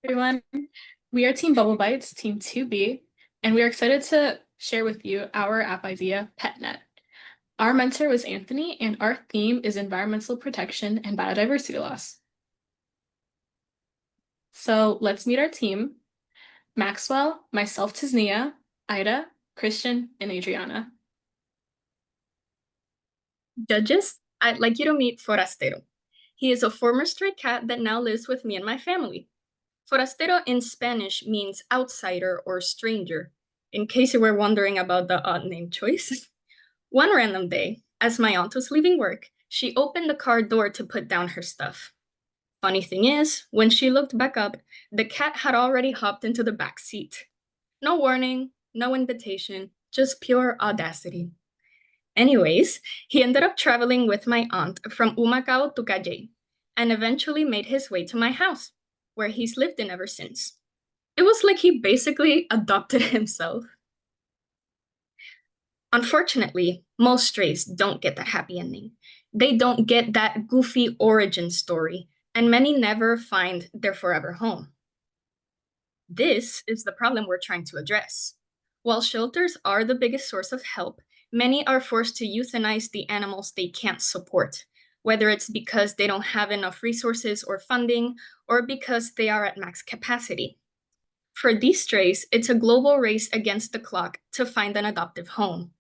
Everyone. We are Team BubbleBytes, Team 2B, and we are excited to share with you our app idea, PetNet. Our mentor was Anthony, and our theme is environmental protection and biodiversity loss. So let's meet our team. Maxwell, myself, Tisnia, Ida, Christian, and Adriana. Judges, I'd like you to meet Forastero. He is a former stray cat that now lives with me and my family. Forastero in Spanish means outsider or stranger, in case you were wondering about the odd name choice. One random day, as my aunt was leaving work, she opened the car door to put down her stuff. Funny thing is, when she looked back up, the cat had already hopped into the back seat. No warning, no invitation, just pure audacity. Anyways, he ended up traveling with my aunt from Humacao to Cayey and eventually made his way to my house, where he's lived in ever since. It was like he basically adopted himself. Unfortunately, most strays don't get that happy ending. They don't get that goofy origin story, and many never find their forever home. This is the problem we're trying to address. While shelters are the biggest source of help, many are forced to euthanize the animals they can't support, whether it's because they don't have enough resources or funding, or because they are at max capacity. For these strays, it's a global race against the clock to find an adoptive home.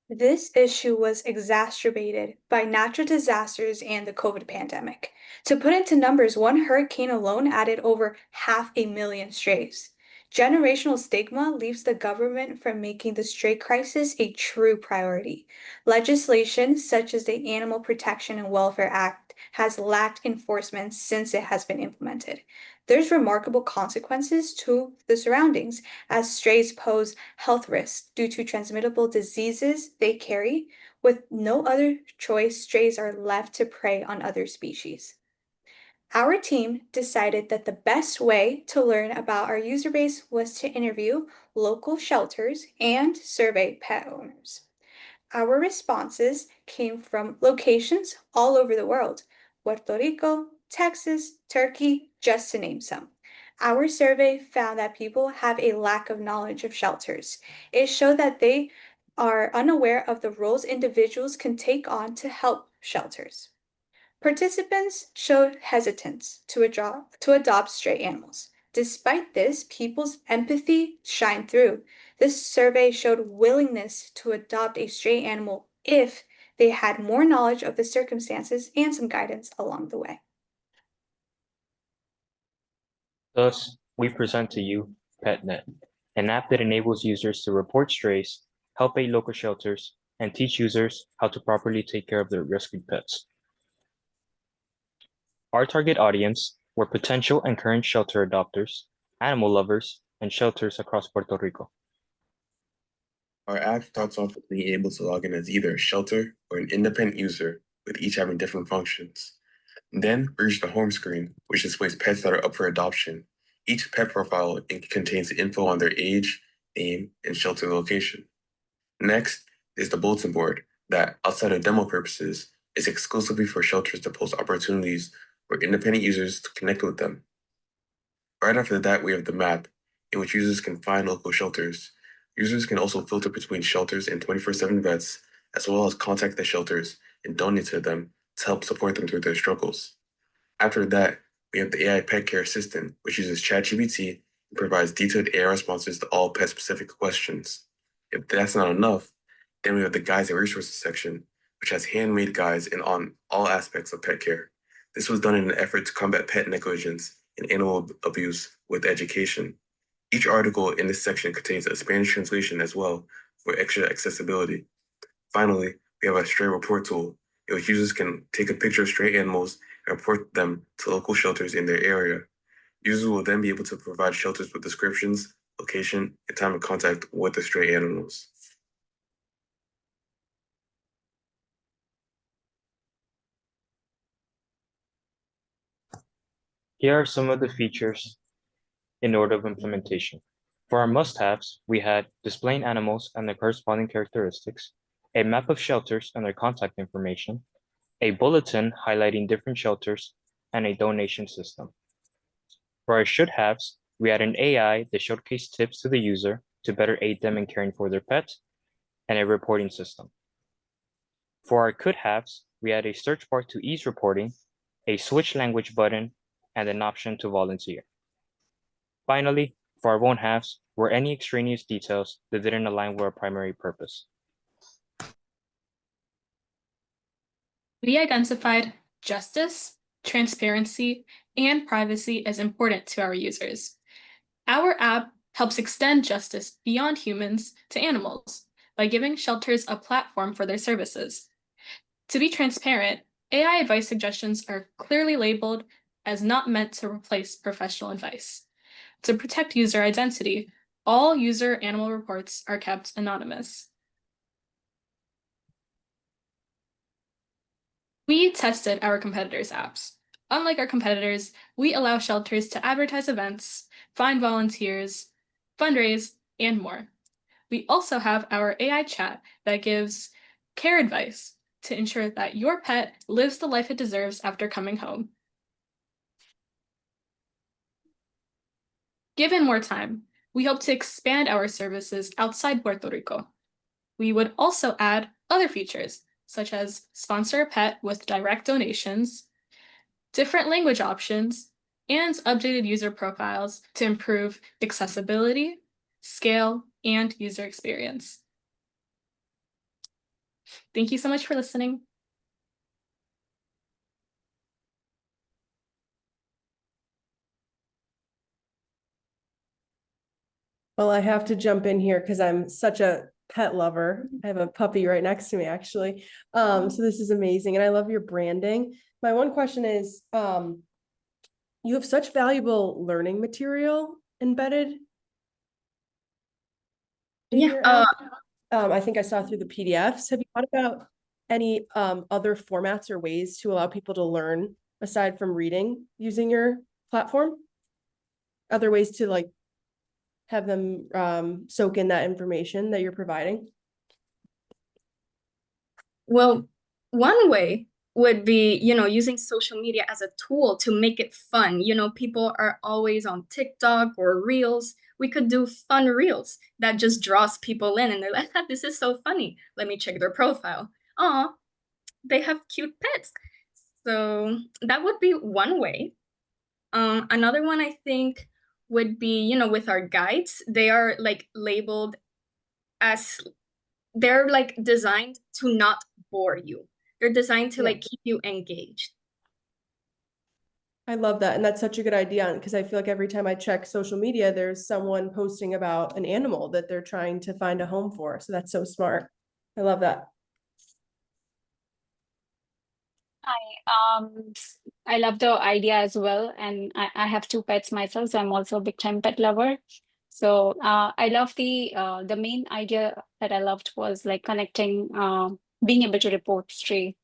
This issue was exacerbated by natural disasters and the COVID pandemic. To put into numbers, one hurricane alone added over 500,000 strays. Generational stigma leaves the government from making the stray crisis a true priority. Legislation such as the Animal Protection and Welfare Act has lacked enforcement since it has been implemented. There's remarkable consequences to the surroundings, as strays pose health risks due to transmittable diseases they carry. With no other choice, strays are left to prey on other species. Our team decided that the best way to learn about our user base was to interview local shelters and survey pet owners. Our responses came from locations all over the world: Puerto Rico, Texas, Turkey, just to name some. Our survey found that people have a lack of knowledge of shelters. It showed that they are unaware of the roles individuals can take on to help shelters. Participants showed hesitance to adopt stray animals. Despite this, people's empathy shined through. This survey showed willingness to adopt a stray animal if they had more knowledge of the circumstances and some guidance along the way. Thus, we present to you PetNet, an app that enables users to report strays, help aid local shelters, and teach users how to properly take care of their rescued pets. Our target audience were potential and current shelter adopters, animal lovers, and shelters across Puerto Rico. Our app starts off with being able to log in as either a shelter or an independent user, with each having different functions. Then we reach the home screen, which displays pets that are up for adoption. Each pet profile contains info on their age, name, and shelter location. Next is the bulletin board that, outside of demo purposes, is exclusively for shelters to post opportunities for independent users to connect with them. Right after that, we have the map, in which users can find local shelters. Users can also filter between shelters and 24/7 vets, as well as contact the shelters and donate to them to help support them through their struggles. After that, we have the AI Pet Care Assistant, which uses ChatGPT and provides detailed AI responses to all pet-specific questions. If that's not enough, then we have the Guides and Resources section, which has handmade guides on all aspects of pet care. This was done in an effort to combat pet negligence and animal abuse with education. Each article in this section contains a Spanish translation as well for extra accessibility. Finally, we have a stray report tool, in which users can take a picture of stray animals and report them to local shelters in their area. Users will then be able to provide shelters with descriptions, location, and time of contact with the stray animals. Here are some of the features in order of implementation. For our must-haves, we had displaying animals and their corresponding characteristics, a map of shelters and their contact information, a bulletin highlighting different shelters, and a donation system. For our should-haves, we add an AI that showcases tips to the user to better aid them in caring for their pets, and a reporting system. For our could-haves, we add a search bar to ease reporting, a switch language button, and an option to volunteer. Finally, for our won't-haves were any extraneous details that didn't align with our primary purpose. We identified justice, transparency, and privacy as important to our users. Our app helps extend justice beyond humans to animals by giving shelters a platform for their services. To be transparent, AI advice suggestions are clearly labeled as not meant to replace professional advice. To protect user identity, all user animal reports are kept anonymous. We tested our competitors' apps. Unlike our competitors, we allow shelters to advertise events, find volunteers, fundraise, and more. We also have our AI chat that gives care advice to ensure that your pet lives the life it deserves after coming home. Given more time, we hope to expand our services outside Puerto Rico. We would also add other features, such as sponsor a pet with direct donations, different language options, and updated user profiles to improve accessibility, scale, and user experience. Thank you so much for listening. Well, I have to jump in here because I'm such a pet lover. I have a puppy right next to me, actually. So this is amazing. And I love your branding. My one question is, you have such valuable learning material embedded in Yeah, your app. I think I saw through the PDFs. Have you thought about any other formats or ways to allow people to learn aside from reading using your platform? Other ways to like have them soak in that information that you're providing? well, one way would be, using social media as a tool to make it fun. People are always on TikTok or Reels. We could do fun Reels that just draws people in and they're like, this is so funny. Let me check their profile. Oh, they have cute pets. So that would be one way. Another one I think would be, with our guides, they are like labeled as, they're like designed to not bore you. They're designed to like keep you engaged. I love that. And that's such a good idea because I feel like every time I check social media, there's someone posting about an animal that they're trying to find a home for. So that's so smart. I love that. I love the idea as well. And I have two pets myself, so I'm also a big time pet lover. So I love the main idea that I loved was like connecting, being able to report stray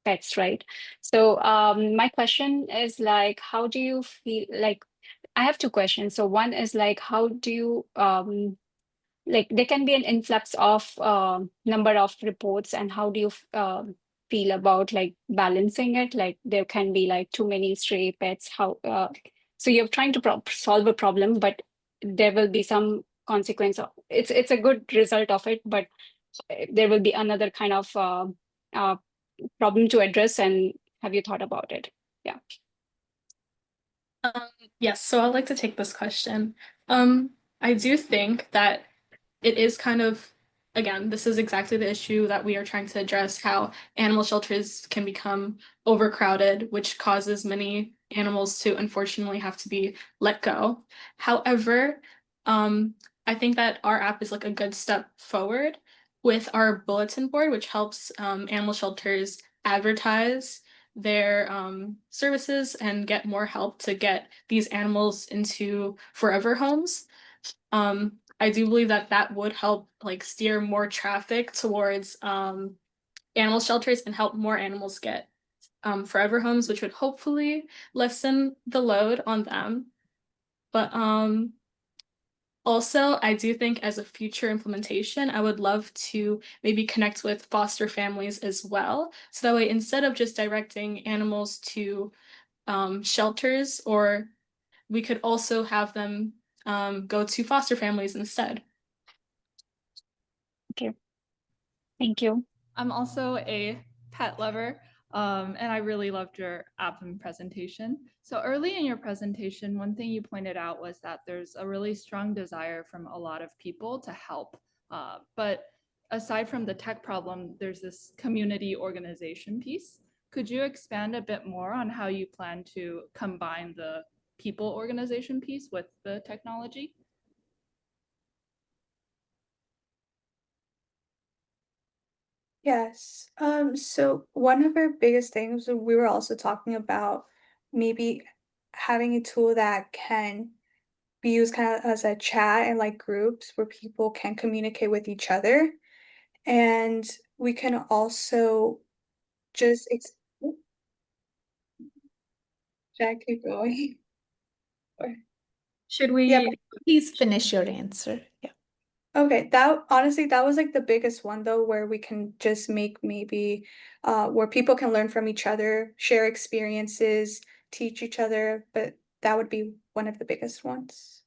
pets, right? So my question is like, how do you feel like, I have two questions. So one is like, how do you like there can be an influx of number of reports, and how do you feel about like balancing it? Like there can be like too many stray pets. How so you're trying to solve a problem, but there will be some consequence of it's a good result of it, but there will be another kind of problem to address. And have you thought about it? Yeah. Yes, so I'd like to take this question. I do think that it is kind of, again, this is exactly the issue that we are trying to address, how animal shelters can become overcrowded, which causes many animals to unfortunately have to be let go. However, I think that our app is like a good step forward with our bulletin board, which helps animal shelters advertise their services and get more help to get these animals into forever homes. I do believe that that would help like steer more traffic towards animal shelters and help more animals get forever homes, which would hopefully lessen the load on them. But also, I do think as a future implementation, I would love to maybe connect with foster families as well. So that way, instead of just directing animals to shelters or we could also have them go to foster families instead. Okay. Thank you. I'm also a pet lover, and I really loved your app and presentation. So early in your presentation, one thing you pointed out was that there's a really strong desire from a lot of people to help. But aside from the tech problem, there's this community organization piece. Could you expand a bit more on how you plan to combine the people organization piece with the technology? Yes. So one of our biggest things, we were also talking about maybe having a tool that can be used kind of as a chat and like groups where people can communicate with each other. And we can also just Jack, keep going. Should Yeah, we? Please finish your answer. Yeah. okay, that honestly, that was like the biggest one though, where we can just make maybe where people can learn from each other, share experiences, teach each other, but that would be one of the biggest ones.